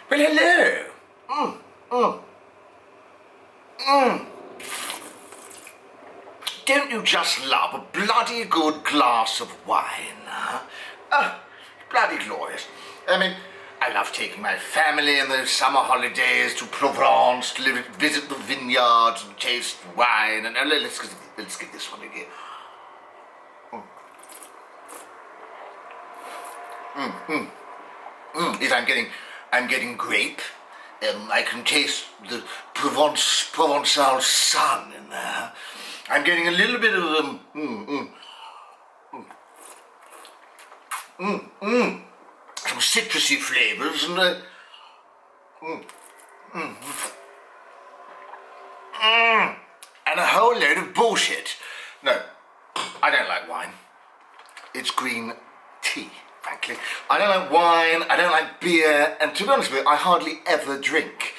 Well, hello. Don't you just love a bloody good glass of wine, huh? Oh, bloody glorious. I mean, I love taking my family in those summer holidays to Provence to visit the vineyards and taste wine. And let's get this one again. Yes, I'm getting grape. I can taste the Provençal sun in there. I'm getting a little bit of some citrusy flavours and and a whole load of bullshit. No, I don't like wine. It's green tea, frankly. I don't like wine, I don't like beer, and to be honest with you, I hardly ever drink.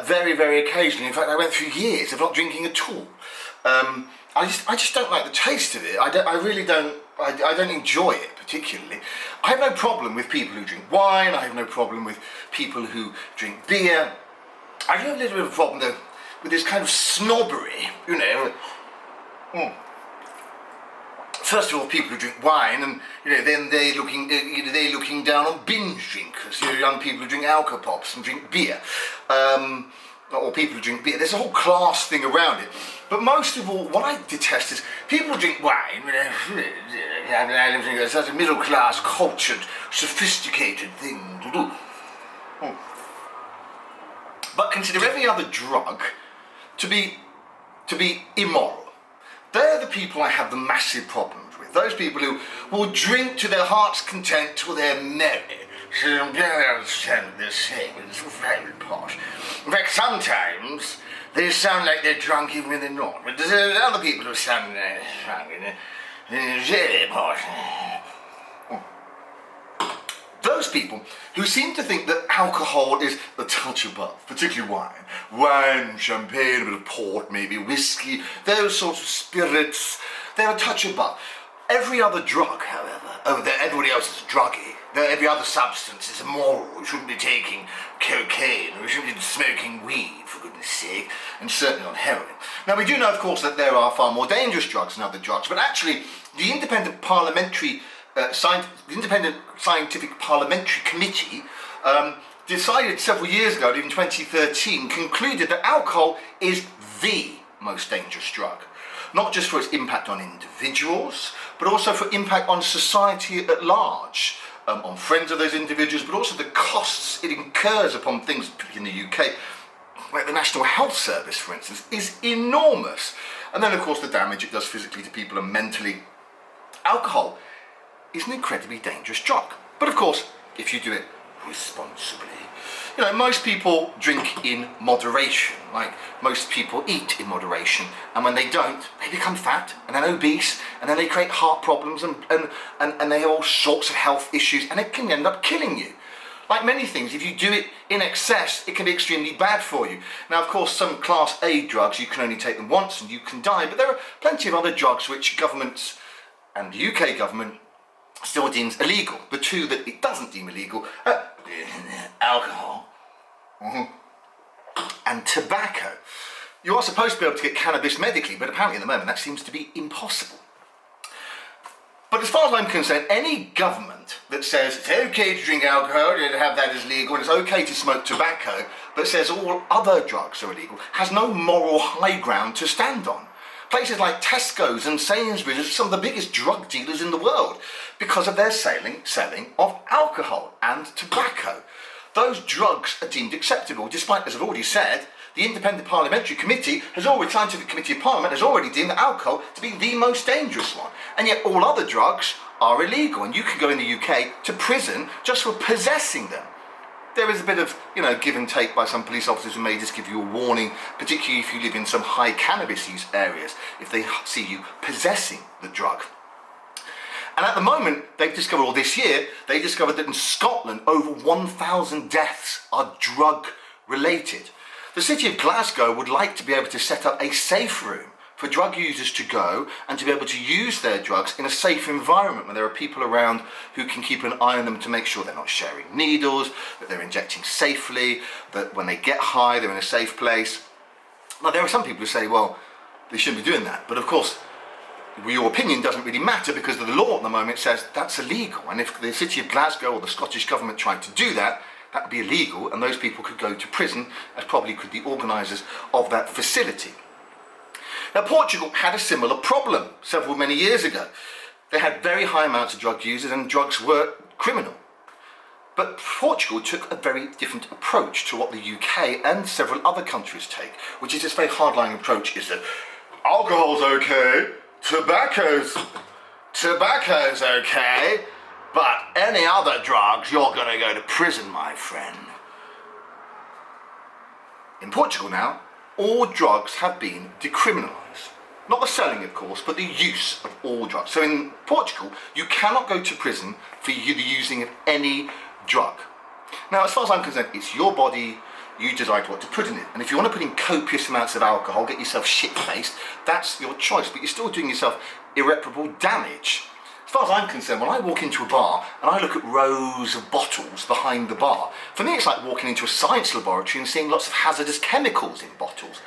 Very, very occasionally. In fact, I went through years of not drinking at all. I just don't like the taste of it. I really don't. I don't enjoy it particularly. I have no problem with people who drink wine. I have no problem with people who drink beer. I have a little bit of a problem though with this kind of snobbery, you know. First of all, people who drink wine, and then they're looking down on binge drinkers. Young people who drink alcopops and drink beer. Or people who drink beer. There's a whole class thing around it. But most of all, what I detest is people who drink wine. It's such a middle class, cultured, sophisticated thing to do. But consider every other drug to be immoral. They're the people I have the massive problems with. Those people who will drink to their heart's content till they're merry. So I don't understand what they're saying, but it's very posh. In fact, sometimes they sound like they're drunk even when they're not. But there's other people who sound drunk and they're very posh. Those people who seem to think that alcohol is a touch above, particularly wine. Wine, champagne, a bit of port, maybe whiskey, those sorts of spirits, they're a touch above. Every other drug, however, everybody else is a druggie. Every other substance is immoral. We shouldn't be taking cocaine, we shouldn't be smoking weed, for goodness sake, and certainly not heroin. Now, we do know, of course, that there are far more dangerous drugs than other drugs, but actually, the Independent Scientific Parliamentary Committee decided several years ago, in 2013, concluded that alcohol is the most dangerous drug. Not just for its impact on individuals, but also for impact on society at large, on friends of those individuals, but also the costs it incurs upon things, particularly in the UK, like the National Health Service, for instance, is enormous. And then, of course, the damage it does physically to people and mentally. Alcohol is an incredibly dangerous drug. But of course, if you do it responsibly. Most people drink in moderation, like most people eat in moderation, and when they don't, they become fat and then obese, and then they create heart problems and they have all sorts of health issues, and it can end up killing you. Like many things, if you do it in excess, it can be extremely bad for you. Now, of course, some Class A drugs, you can only take them once and you can die, but there are plenty of other drugs which governments and the UK government still deems illegal. The two that it doesn't deem illegal are alcohol and tobacco. You are supposed to be able to get cannabis medically, but apparently at the moment that seems to be impossible. But as far as I'm concerned, any government that says it's okay to drink alcohol, to have that as legal, and it's okay to smoke tobacco, but says all other drugs are illegal, has no moral high ground to stand on. Places like Tesco's and Sainsbury's are some of the biggest drug dealers in the world because of their selling of alcohol and tobacco. Those drugs are deemed acceptable, despite, as I've already said, the Independent Parliamentary Committee Scientific Committee of Parliament has already deemed alcohol to be the most dangerous one. And yet all other drugs are illegal, and you can go in the UK to prison just for possessing them. There is a bit of, give and take by some police officers who may just give you a warning, particularly if you live in some high cannabis use areas, if they see you possessing the drug. And at the moment, they've discovered, or this year, they discovered that in Scotland, over 1,000 deaths are drug-related. The city of Glasgow would like to be able to set up a safe room for drug users to go and to be able to use their drugs in a safe environment where there are people around who can keep an eye on them to make sure they're not sharing needles, that they're injecting safely, that when they get high they're in a safe place. Now there are some people who say, well, they shouldn't be doing that, but of course your opinion doesn't really matter because the law at the moment says that's illegal, and if the city of Glasgow or the Scottish government tried to do that, that would be illegal, and those people could go to prison, as probably could the organisers of that facility. Now Portugal had a similar problem many years ago. They had very high amounts of drug users and drugs were criminal. But Portugal took a very different approach to what the UK and several other countries take, which is this very hardline approach, is that alcohol's okay, tobacco's okay, but any other drugs, you're gonna go to prison, my friend. In Portugal now, all drugs have been decriminalised. Not the selling, of course, but the use of all drugs. So in Portugal, you cannot go to prison for the using of any drug. Now, as far as I'm concerned, it's your body, you decide what to put in it. And if you want to put in copious amounts of alcohol, get yourself shit-faced, that's your choice, but you're still doing yourself irreparable damage. As far as I'm concerned, when I walk into a bar and I look at rows of bottles behind the bar, for me it's like walking into a science laboratory and seeing lots of hazardous chemicals in bottles.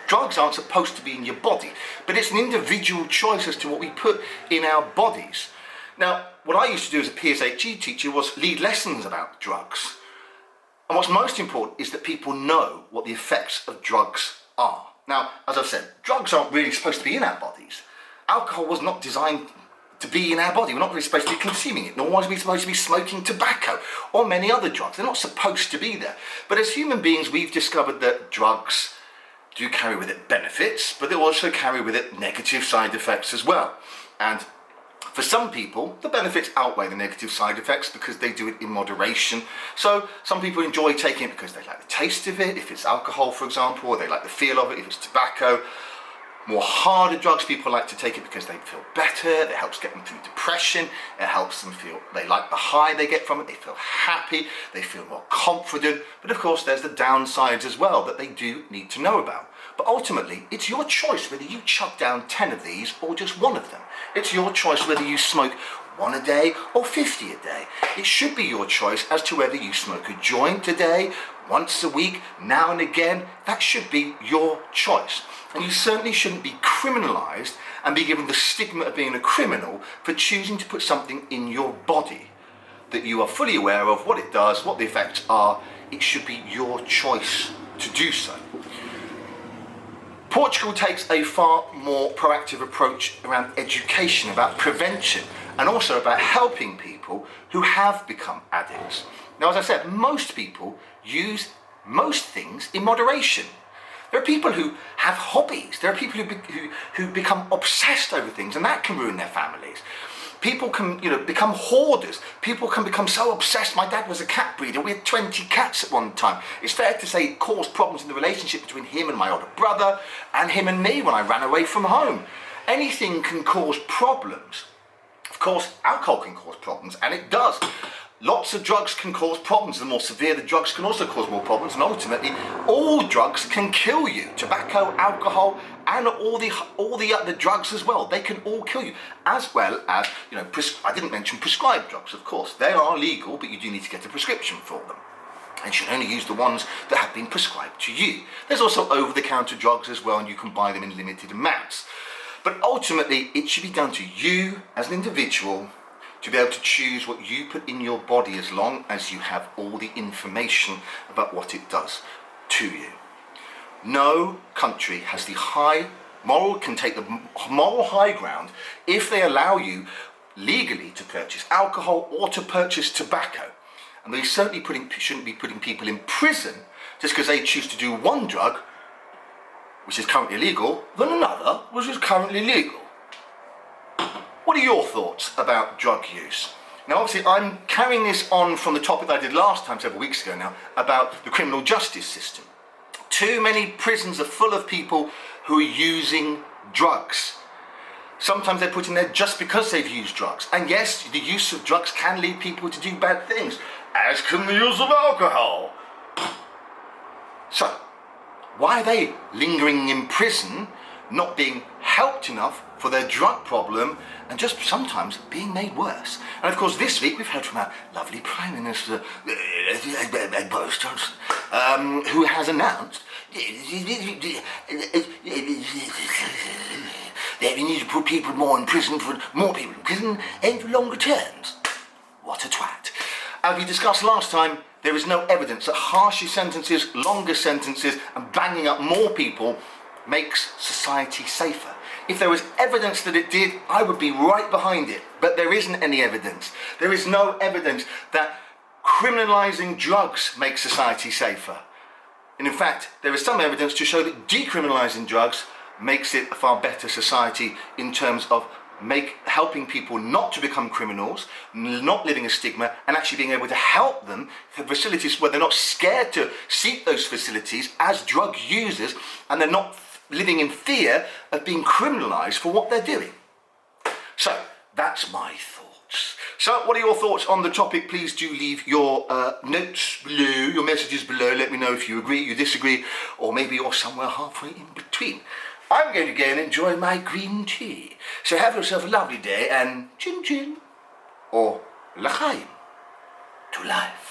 Drugs aren't supposed to be in your body, but it's an individual choice as to what we put in our bodies. Now, what I used to do as a PSHE teacher was lead lessons about drugs. And what's most important is that people know what the effects of drugs are. Now, as I've said, drugs aren't really supposed to be in our bodies. Alcohol was not designed to be in our body. We're not really supposed to be consuming it, nor are we supposed to be smoking tobacco or many other drugs. They're not supposed to be there. But as human beings, we've discovered that drugs do carry with it benefits, but they also carry with it negative side effects as well. And for some people, the benefits outweigh the negative side effects because they do it in moderation. So some people enjoy taking it because they like the taste of it, if it's alcohol, for example, or they like the feel of it, if it's tobacco. More harder drugs, people like to take it because they feel better, it helps get them through depression, it helps them feel, they like the high they get from it, they feel happy, they feel more confident, but of course there's the downsides as well that they do need to know about. But ultimately, it's your choice whether you chuck down 10 of these or just one of them. It's your choice whether you smoke 1 a day or 50 a day. It should be your choice as to whether you smoke a joint a day, once a week, now and again. That should be your choice. And you certainly shouldn't be criminalised and be given the stigma of being a criminal for choosing to put something in your body that you are fully aware of what it does, what the effects are. It should be your choice to do so. Portugal takes a far more proactive approach around education, about prevention, and also about helping people who have become addicts. Now, as I said, most people use most things in moderation. There are people who have hobbies. There are people who become obsessed over things, and that can ruin their families. People can, become hoarders. People can become so obsessed. My dad was a cat breeder. We had 20 cats at one time. It's fair to say it caused problems in the relationship between him and my older brother, and him and me when I ran away from home. Anything can cause problems. Of course, alcohol can cause problems, and it does. Lots of drugs can cause problems. The more severe the drugs can also cause more problems, and ultimately, all drugs can kill you. Tobacco, alcohol, and all the other drugs as well. They can all kill you, as well as, I didn't mention prescribed drugs, of course. They are legal, but you do need to get a prescription for them. And you should only use the ones that have been prescribed to you. There's also over-the-counter drugs as well, and you can buy them in limited amounts. But ultimately, it should be down to you as an individual to be able to choose what you put in your body as long as you have all the information about what it does to you. No country has can take the moral high ground if they allow you legally to purchase alcohol or to purchase tobacco. And they certainly shouldn't be putting people in prison just because they choose to do one drug, which is currently illegal, than another, which is currently legal. What are your thoughts about drug use? Now, obviously, I'm carrying this on from the topic that I did last time, several weeks ago now, about the criminal justice system. Too many prisons are full of people who are using drugs. Sometimes they're put in there just because they've used drugs. And yes, the use of drugs can lead people to do bad things, as can the use of alcohol. So, why are they lingering in prison, not being helped enough for their drug problem and just sometimes being made worse. And of course this week we've heard from our lovely Prime Minister Boris Johnson, who has announced that we need to put people more in prison, for more people in prison and for longer terms. What a twat. As we discussed last time, there is no evidence that harsher sentences, longer sentences and banging up more people makes society safer. If there was evidence that it did, I would be right behind it. But there isn't any evidence. There is no evidence that criminalising drugs makes society safer. And in fact, there is some evidence to show that decriminalising drugs makes it a far better society in terms of helping people not to become criminals, not living a stigma, and actually being able to help them for facilities where they're not scared to seek those facilities as drug users, and they're not living in fear of being criminalised for what they're doing. So, that's my thoughts. So, what are your thoughts on the topic? Please do leave your notes below, your messages below. Let me know if you agree, you disagree, or maybe you're somewhere halfway in between. I'm going to go and enjoy my green tea. So have yourself a lovely day and chin chin, or l'chaim, to life.